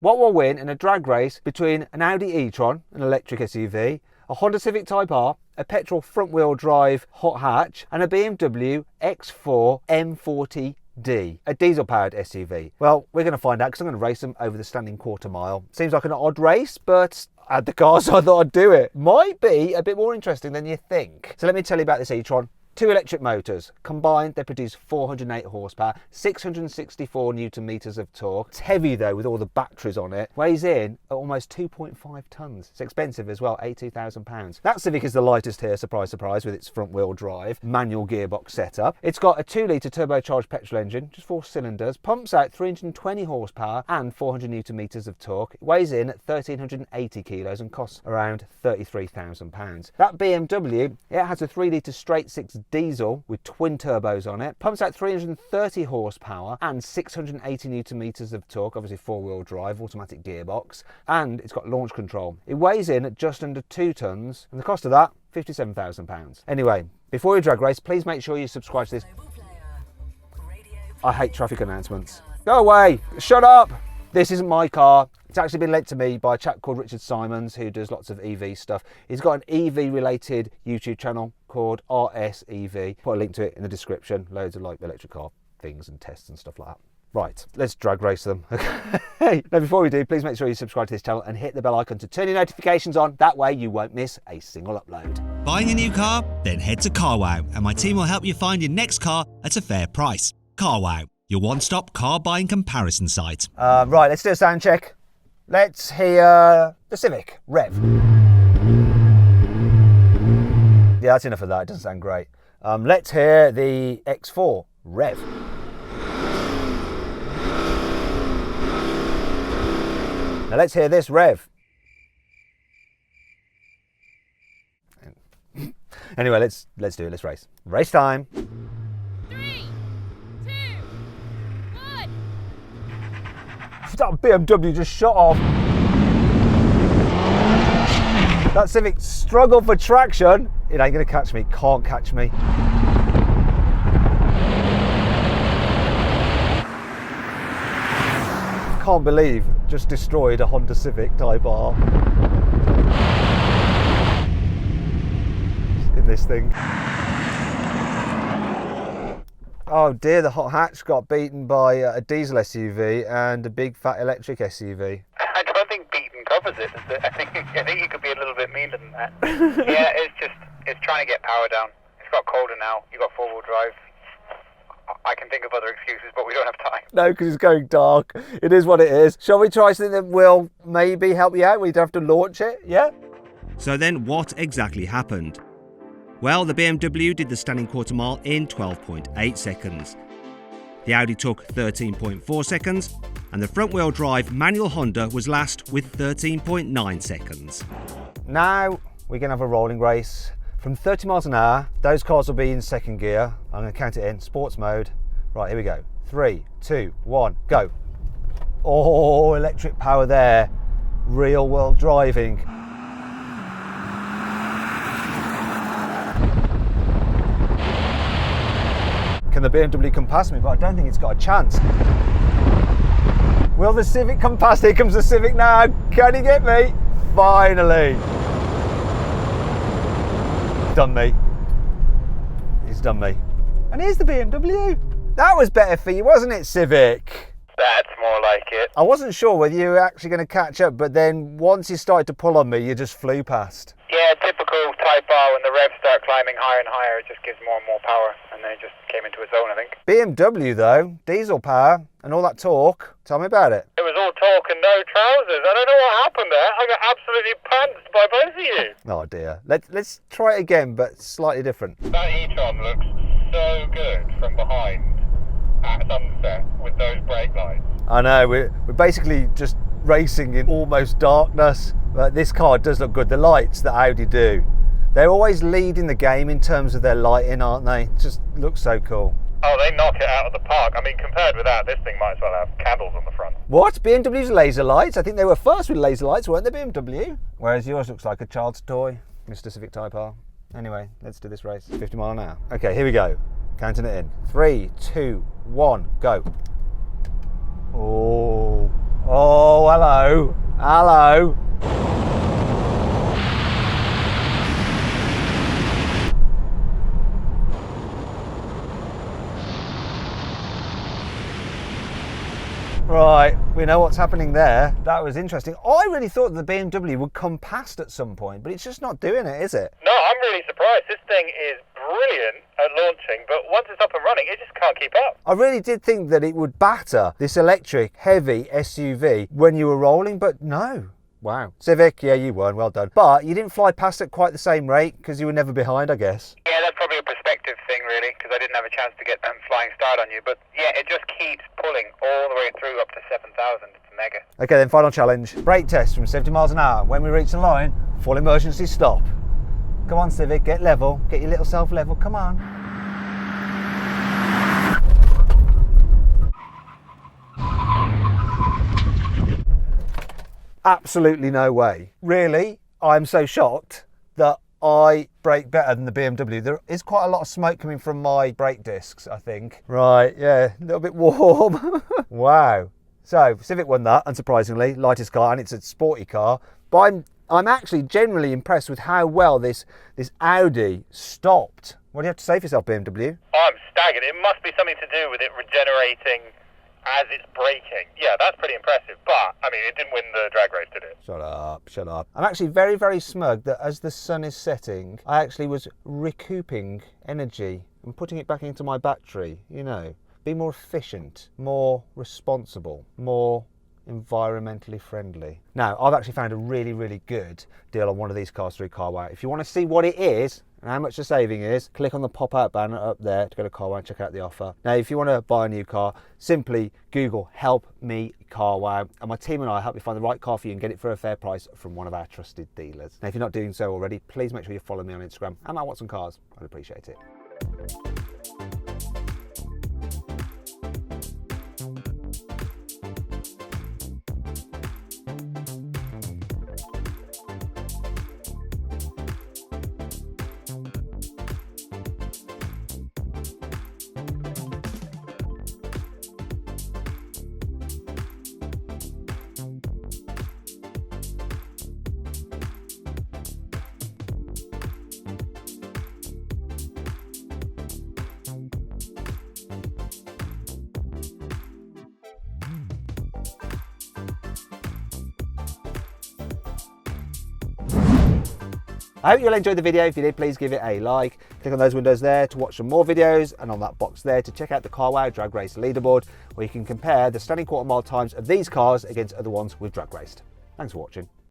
What will win in a drag race between an Audi e-tron, an electric SUV, a Honda Civic Type R, a petrol front-wheel drive hot hatch, and a BMW X4 M40d, a diesel-powered SUV? Well, we're going to find out because I'm going to race them over the standing quarter mile. Seems like an odd race, but I had the car, so I thought I'd do it. Might be a bit more interesting than you think. So let me tell you about this e-tron. 2 electric motors. Combined, they produce 408 horsepower, 664 newton meters of torque. It's heavy though, with all the batteries on it. Weighs in at almost 2.5 tons. It's expensive as well, £82,000. That Civic is the lightest here, surprise, surprise, with its front wheel drive, manual gearbox setup. It's got a 2-litre turbocharged petrol engine, just 4 cylinders, pumps out 320 horsepower and 400 newton meters of torque. It weighs in at 1,380 kilos and costs around £33,000. That BMW, it has a 3-litre straight-six diesel with twin turbos on it, pumps out 330 horsepower and 680 newton meters of torque, obviously 4-wheel drive, automatic gearbox, and it's got launch control. It weighs in at just under 2 tons, and the cost of that, £57,000. Anyway, before you drag race, please make sure you subscribe to this. I hate traffic announcements. Go away, shut up. This isn't my car. It's actually been lent to me by a chap called Richard Simons, who does lots of EV stuff. He's got an EV related YouTube channel called RSEV. Put a link to it in the description. Loads of like electric car things and tests and stuff like that. Right, let's drag race them. Okay. Now before we do, please make sure you subscribe to this channel and hit the bell icon to turn your notifications on. That way you won't miss a single upload. Buying a new car? Then head to carwow and my team will help you find your next car at a fair price. Carwow, your one-stop car buying comparison site. Right, let's do a sound check. Let's hear the Civic rev. Yeah, that's enough of that. It doesn't sound great. Let's hear the X4 rev. Now let's hear this rev. Anyway, let's do it. Let's race. Race time. 3, 2, 1. That BMW just shot off. That Civic struggled for traction. It ain't gonna catch me, can't catch me. Can't believe just destroyed a Honda Civic Type R. In this thing. Oh dear, the hot hatch got beaten by a diesel SUV and a big fat electric SUV. I don't think beaten covers it. I think you could be a little bit meaner than that. Yeah, it's trying to get power down. It's got colder now. You got 4-wheel drive. I can think of other excuses, but we don't have time. No, because it's going dark. It is what it is. Shall we try something that will maybe help you out? We don't have to launch it, yeah? So then what exactly happened? Well, the BMW did the standing quarter mile in 12.8 seconds. The Audi took 13.4 seconds, and the front-wheel drive manual Honda was last with 13.9 seconds. Now we're going to have a rolling race. From 30 miles an hour, those cars will be in second gear. I'm going to count it in, sports mode. Right, here we go. 3, 2, 1, go. Oh, electric power there. Real world driving. Can the BMW come past me? But I don't think it's got a chance. Will the Civic come past? Here comes the Civic now. Can he get me? Finally. Done me. He's done me. And here's the BMW. That was better for you, wasn't it, Civic? That's more like it. I wasn't sure whether you were actually going to catch up, but then once you started to pull on me, you just flew past. Yeah, typical Type R. When the revs start climbing higher and higher, it just gives more and more power, and then it just came into its own, I think. BMW though, diesel power and all that torque. Tell me about it. It was all talk and no trousers. I don't know what happened there. I got absolutely pantsed by both of you. Oh dear. Let's try it again, but slightly different. That e-tron looks so good from behind at sunset with those brake lights. I know, we're basically just racing in almost darkness, but this car does look good. The lights that Audi do, they're always leading the game in terms of their lighting, aren't they? It just looks so cool. Oh, they knock it out of the park. I mean, compared with that, this thing might as well have candles on the front. What? BMW's laser lights? I think they were first with laser lights, weren't they, BMW? Whereas yours looks like a child's toy, Mr. Civic Type R. Anyway, let's do this race. 50 mile an hour. Okay, here we go. Counting it in. 3, 2, 1, go. Oh, Oh, hello. Hello. Right, we know what's happening there. That was interesting. I really thought the BMW would come past at some point, but it's just not doing it, is it? No, I'm really surprised. This thing is brilliant at launching, but once it's up and running, it just can't keep up. I really did think that it would batter this electric, heavy SUV when you were rolling, but no. Wow. Civic, yeah, you won, well done. But you didn't fly past at quite the same rate because you were never behind, I guess. Yeah, that's probably a perspective thing, really, because I didn't have a chance to get them flying start on you. But yeah, it just keeps pulling all the way through up to 7,000. It's mega. Okay, then final challenge. Brake test from 70 miles an hour. When we reach the line, full emergency stop. Come on, Civic, get level. Get your little self level, come on. Absolutely no way. Really, I'm so shocked that I brake better than the BMW. There is quite a lot of smoke coming from my brake discs, I think. Right, yeah, a little bit warm. Wow. So, Civic won that, unsurprisingly. Lightest car, and it's a sporty car. But I'm actually generally impressed with how well this Audi stopped. What do you have to say for yourself, BMW? I'm staggered. It must be something to do with it regenerating as it's braking. Yeah, that's pretty impressive. But, I mean, it didn't win the drag race, did it? Shut up, shut up. I'm actually very, very smug that as the sun is setting, I actually was recouping energy and putting it back into my battery, you know. Be more efficient, more responsible, more environmentally friendly. Now, I've actually found a really, really good deal on one of these cars through carwow. If you want to see what it is and how much the saving is, click on the pop-out banner up there to go to carwow and check out the offer. Now, if you want to buy a new car, simply Google "Help Me Carwow" and my team and I help you find the right car for you and get it for a fair price from one of our trusted dealers. Now, if you're not doing so already, please make sure you follow me on Instagram and Matt Watson Cars. I'd appreciate it. I hope you'll enjoy the video. If you did, please give it a like. Click on those windows there to watch some more videos, and on that box there to check out the carwow drag race leaderboard, where you can compare the stunning quarter mile times of these cars against other ones we've drag raced. Thanks for watching.